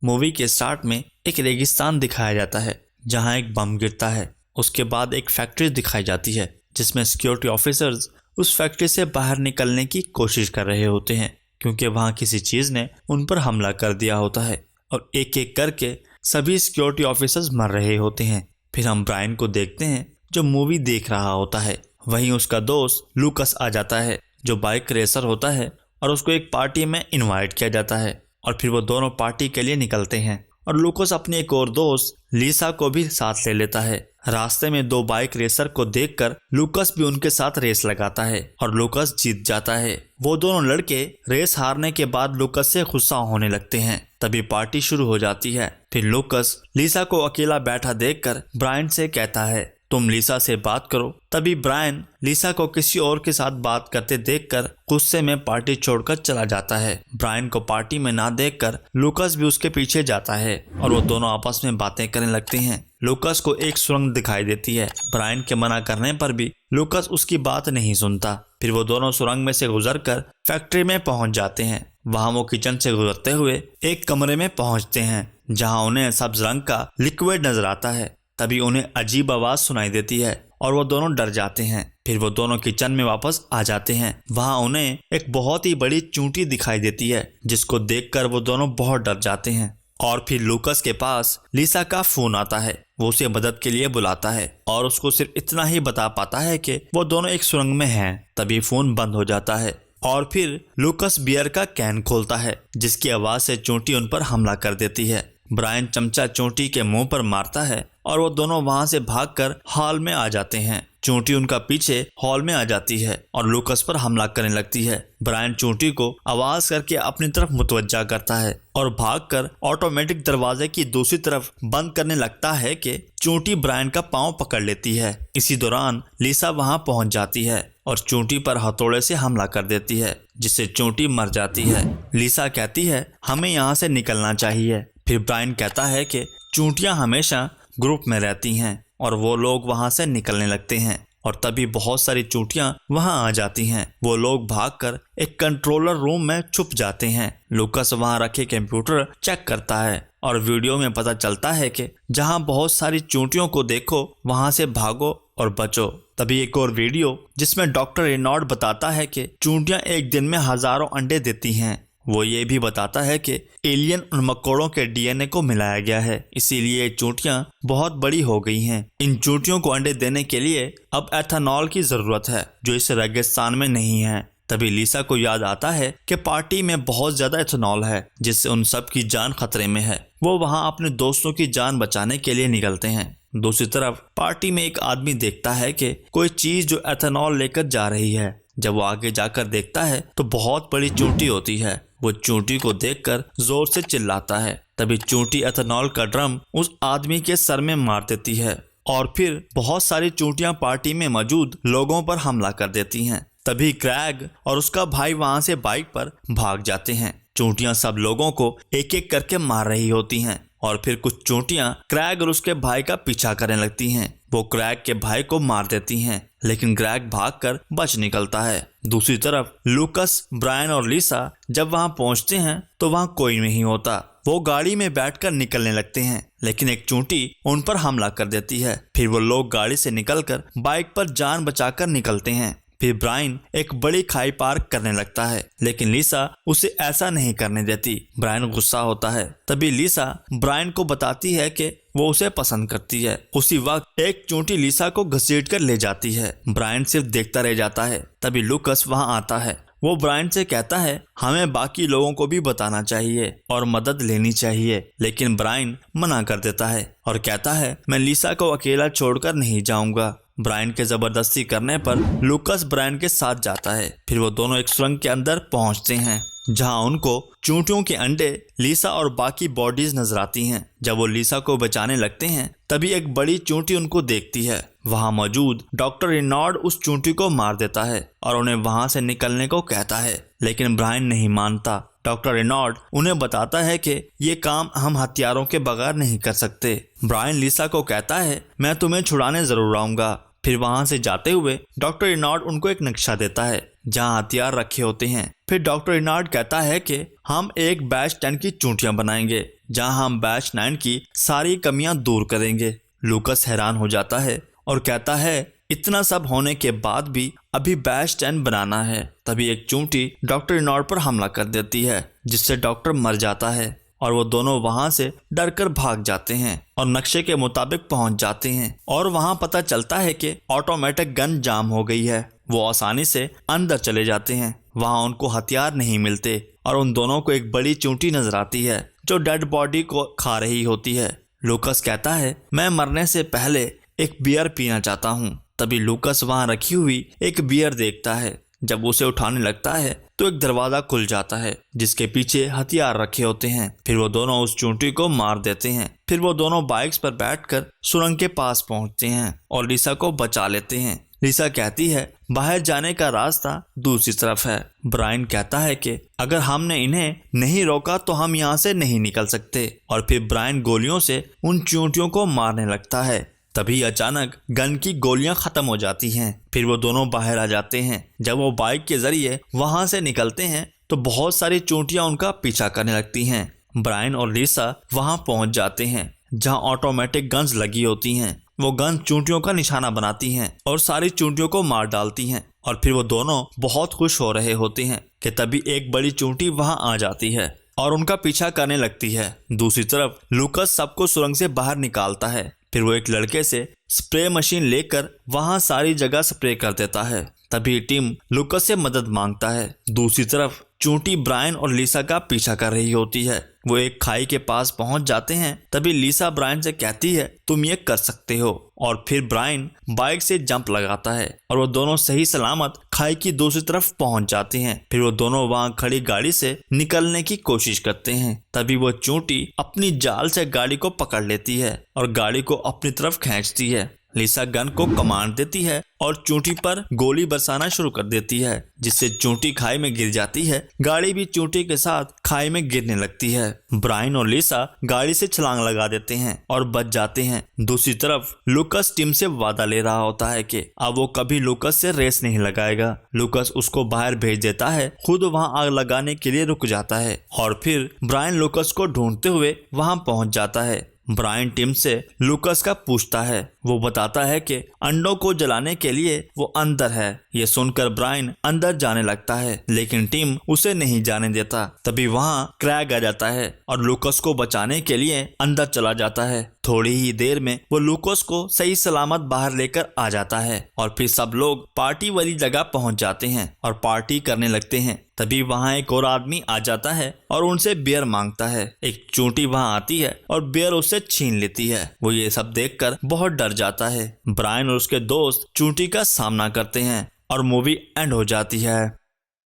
Movie के start में एक रेगिस्तान दिखाया जाता है जहां एक बम गिरता है। उसके बाद एक फैक्ट्री दिखाई जाती है जिसमें सिक्योरिटी ऑफिसर्स उस फैक्ट्री से बाहर निकलने की कोशिश कर रहे होते हैं क्योंकि वहां किसी चीज ने उन पर हमला कर दिया होता है और एक एक करके सभी सिक्योरिटी ऑफिसर्स मर रहे होते हैं। फिर हम ब्रायन को देखते हैं जो मूवी देख रहा होता है। वहीं उसका दोस्त लूकस आ जाता है जो बाइक रेसर होता है और उसको एक पार्टी में इनवाइट किया जाता है और फिर वो दोनों पार्टी के लिए निकलते हैं और लूकस अपनी एक और दोस्त लीसा को भी साथ ले लेता है। रास्ते में दो बाइक रेसर को देखकर लूकस भी उनके साथ रेस लगाता है और लूकस जीत जाता है। वो दोनों लड़के रेस हारने के बाद लूकस से गुस्सा होने लगते हैं। तभी पार्टी शुरू हो जाती है। फिर लूकस लीसा को अकेला बैठा देखकर ब्रायन से कहता है तुम लीसा से बात करो। तभी ब्रायन लीसा को किसी और के साथ बात करते देखकर गुस्से में पार्टी छोड़कर चला जाता है। ब्रायन को पार्टी में ना देखकर लूकस भी उसके पीछे जाता है और वो दोनों आपस में बातें करने लगते हैं। लूकस को एक सुरंग दिखाई देती है। ब्रायन के मना करने पर भी लूकस उसकी बात नहीं सुनता। फिर वो दोनों सुरंग में से गुजरकर फैक्ट्री में पहुंच जाते हैं। वहां वो किचन से गुजरते हुए एक कमरे में पहुंचते हैं जहां उन्हें सब्ज रंग का लिक्विड नजर आता है। तभी उन्हें अजीब आवाज सुनाई देती है और वो दोनों डर जाते हैं। फिर वो दोनों किचन में वापस आ जाते हैं। वहां उन्हें एक बहुत ही बड़ी चूंटी दिखाई देती है जिसको देखकर वो दोनों बहुत डर जाते हैं। और फिर लूकस के पास लीसा का फोन आता है। वो उसे मदद के लिए बुलाता है और उसको सिर्फ इतना ही बता पाता है कि वो दोनों एक सुरंग में हैं। तभी फोन बंद हो जाता है और फिर लूकस बियर का कैन खोलता है जिसकी आवाज से चोटी उन पर हमला कर देती है। ब्रायन चमचा चोटी के मुंह पर मारता है और वो दोनों वहां से भागकर हॉल में आ जाते हैं। चोटी उनका पीछे हॉल में आ जाती है और लूकस पर हमला करने लगती है। ब्रायन चोटी को आवाज करके अपनी तरफ मुतवज्जा करता है और भागकर ऑटोमेटिक दरवाजे की दूसरी तरफ बंद करने लगता है कि चोटी ब्रायन का पांव पकड़ लेती है। इसी दौरान लीसा वहां पहुंच जाती है और चोटी पर हथौड़े से हमला कर देती है जिससे चोटी मर जाती है। लीसा कहती है हमें यहाँ से निकलना चाहिए। फिर ब्रायन कहता है कि चूंटियां हमेशा ग्रुप में रहती हैं और वो लोग वहां से निकलने लगते हैं और तभी बहुत सारी चूंटियां वहां आ जाती हैं। वो लोग भागकर एक कंट्रोलर रूम में छुप जाते हैं। लूकस वहां रखे कंप्यूटर चेक करता है और वीडियो में पता चलता है कि जहां बहुत सारी चूंटियों को देखो वहां से भागो और बचो। तभी एक और वीडियो जिसमें डॉक्टर रेनॉल्ड बताता है कि चूंटियां एक दिन में हजारों अंडे देती हैं। वो ये भी बताता है कि एलियन उन मकोड़ों के डीएनए को मिलाया गया है, इसीलिए ये चूंटियां बहुत बड़ी हो गई हैं। इन चूंटियों को अंडे देने के लिए अब एथेनॉल की जरूरत है जो इस रेगिस्तान में नहीं है। तभी लीसा को याद आता है कि पार्टी में बहुत ज्यादा एथेनॉल है जिससे उन सब की जान खतरे में है। वो वहां अपने दोस्तों की जान बचाने के लिए निकलते हैं। दूसरी तरफ पार्टी में एक आदमी देखता है कि कोई चीज जो एथेनॉल लेकर जा रही है। जब वो आगे जाकर देखता है तो बहुत बड़ी चूंटी होती है। वो चूंटी को देखकर जोर से चिल्लाता है। तभी चूंटी एथेनॉल का ड्रम उस आदमी के सर में मार देती है और फिर बहुत सारी चूंटियां पार्टी में मौजूद लोगों पर हमला कर देती हैं। तभी क्रैग और उसका भाई वहां से बाइक पर भाग जाते हैं। चूंटियां सब लोगों को एक एक करके मार रही होती हैं और फिर कुछ चूंटियां क्रैग और उसके भाई का पीछा करने लगती हैं। वो क्रैग के भाई को मार देती हैं लेकिन क्रैग भागकर बच निकलता है। दूसरी तरफ लूकस, ब्रायन और लीसा जब वहां पहुंचते हैं तो वहां कोई नहीं होता। वो गाड़ी में बैठकर निकलने लगते हैं लेकिन एक चूंटी उन पर हमला कर देती है। फिर वो लोग गाड़ी से निकलकर बाइक पर जान बचाकर निकलते हैं। फिर ब्रायन एक बड़ी खाई पार करने लगता है लेकिन लीसा उसे ऐसा नहीं करने देती। ब्रायन गुस्सा होता है। तभी लीसा ब्रायन को बताती है कि वो उसे पसंद करती है। उसी वक्त एक चूंटी लीसा को घसीट कर ले जाती है। ब्रायन सिर्फ देखता रह जाता है। तभी लूकस वहां आता है। वो ब्रायन से कहता है हमें बाकी लोगों को भी बताना चाहिए और मदद लेनी चाहिए, लेकिन ब्रायन मना कर देता है और कहता है मैं लीसा को अकेला छोड़कर नहीं जाऊंगा। ब्रायन के जबरदस्ती करने पर लूकस ब्रायन के साथ जाता है। फिर वो दोनों एक सुरंग के अंदर पहुंचते हैं जहां उनको चूंटियों के अंडे, लीसा और बाकी बॉडीज नजर आती हैं। जब वो लीसा को बचाने लगते हैं तभी एक बड़ी चूंटी उनको देखती है। वहां मौजूद डॉक्टर रेनॉल्ड उस चूंटी को मार देता है और उन्हें वहां से निकलने को कहता है लेकिन ब्रायन नहीं मानता। डॉक्टर रेनॉल्ड उन्हें बताता है कि ये काम हम हथियारों के बगैर नहीं कर सकते। ब्रायन लीसा को कहता है मैं तुम्हें छुड़ाने जरूर आऊंगा। फिर वहां से जाते हुए डॉक्टर रेनॉल्ड उनको एक नक्शा देता है जहां हथियार रखे होते हैं। फिर डॉक्टर इनार्ड कहता है कि हम एक बैच 10 की चूंटियां बनाएंगे जहां हम बैच 9 की सारी कमियां दूर करेंगे। लूकस हैरान हो जाता है और कहता है इतना सब होने के बाद भी अभी बैच 10 बनाना है। तभी एक चूंटी डॉक्टर इनार्ड पर हमला कर देती है जिससे डॉक्टर मर जाता है और वो दोनों वहां से डरकर भाग जाते हैं और नक्शे के मुताबिक पहुंच जाते हैं और वहां पता चलता है कि ऑटोमेटिक गन जाम हो गई है। वो आसानी से अंदर चले जाते हैं। वहां उनको हथियार नहीं मिलते और उन दोनों को एक बड़ी चूंटी नजर आती है जो डेड बॉडी को खा रही होती है। लूकस कहता है मैं मरने से पहले एक बियर पीना चाहता हूँ। तभी लूकस वहां रखी हुई एक बियर देखता है। जब उसे उठाने लगता है तो एक दरवाजा खुल जाता है जिसके पीछे हथियार रखे होते हैं। फिर वो दोनों उस चूंटी को मार देते हैं। फिर वो दोनों बाइक्स पर बैठकर सुरंग के पास पहुंचते हैं और लिसा को बचा लेते हैं। लिसा कहती है बाहर जाने का रास्ता दूसरी तरफ है। ब्रायन कहता है कि अगर हमने इन्हें नहीं रोका तो हम यहाँ से नहीं निकल सकते और फिर ब्रायन गोलियों से उन चूंटियों को मारने लगता है। तभी अचानक गन की गोलियां खत्म हो जाती हैं। फिर वो दोनों बाहर आ जाते हैं। जब वो बाइक के जरिए वहां से निकलते हैं तो बहुत सारी चूंटियां उनका पीछा करने लगती हैं। ब्रायन और लिसा वहां पहुंच जाते हैं जहां ऑटोमेटिक गन्स लगी होती हैं। वो गन चूंटियों का निशाना बनाती हैं और सारी चूंटियों को मार डालती हैं और फिर वो दोनों बहुत खुश हो रहे होते हैं कि तभी एक बड़ी चूंटी वहां आ जाती है और उनका पीछा करने लगती है। दूसरी तरफ लूकस सबको सुरंग से बाहर निकालता है। फिर वो एक लड़के से स्प्रे मशीन लेकर वहां सारी जगह स्प्रे कर देता है। तभी टिम लूकस से मदद मांगता है। दूसरी तरफ चूंटी ब्रायन और लिसा का पीछा कर रही होती है। वो एक खाई के पास पहुंच जाते हैं। तभी लिसा ब्रायन से कहती है तुम ये कर सकते हो और फिर ब्रायन बाइक से जंप लगाता है और वो दोनों सही सलामत खाई की दूसरी तरफ पहुंच जाते हैं। फिर वो दोनों वहां खड़ी गाड़ी से निकलने की कोशिश करते हैं। तभी वो चूंटी अपनी जाल से गाड़ी को पकड़ लेती है और गाड़ी को अपनी तरफ खींचती है। लिसा गन को कमांड देती है और चूंटी पर गोली बरसाना शुरू कर देती है जिससे चूंटी खाई में गिर जाती है। गाड़ी भी चूंटी के साथ खाई में गिरने लगती है। ब्रायन और लिसा गाड़ी से छलांग लगा देते हैं और बच जाते हैं। दूसरी तरफ लूकस टिम से वादा ले रहा होता है कि अब वो कभी लूकस से रेस नहीं लगाएगा। लूकस उसको बाहर भेज देता है, खुद वहां आग लगाने के लिए रुक जाता है और फिर ब्रायन लूकस को ढूंढते हुए वहां पहुंच जाता है। ब्रायन टिम से लूकस का पूछता है। वो बताता है कि अंडों को जलाने के लिए वो अंदर है। ये सुनकर ब्रायन अंदर जाने लगता है लेकिन टिम उसे नहीं जाने देता। तभी वहां क्रैग आ जाता है और लूकस को बचाने के लिए अंदर चला जाता है। थोड़ी ही देर में वो लूकस को सही सलामत बाहर लेकर आ जाता है और फिर सब लोग पार्टी वाली जगह पहुंच जाते हैं और पार्टी करने लगते हैं। तभी वहां एक और आदमी आ जाता है और उनसे बियर मांगता है। एक चूंटी वहां आती है और बियर उससे छीन लेती है। वो ये सब देखकर बहुत डर जाता है। ब्रायन और उसके दोस्त चूंटी का सामना करते हैं और मूवी एंड हो जाती है।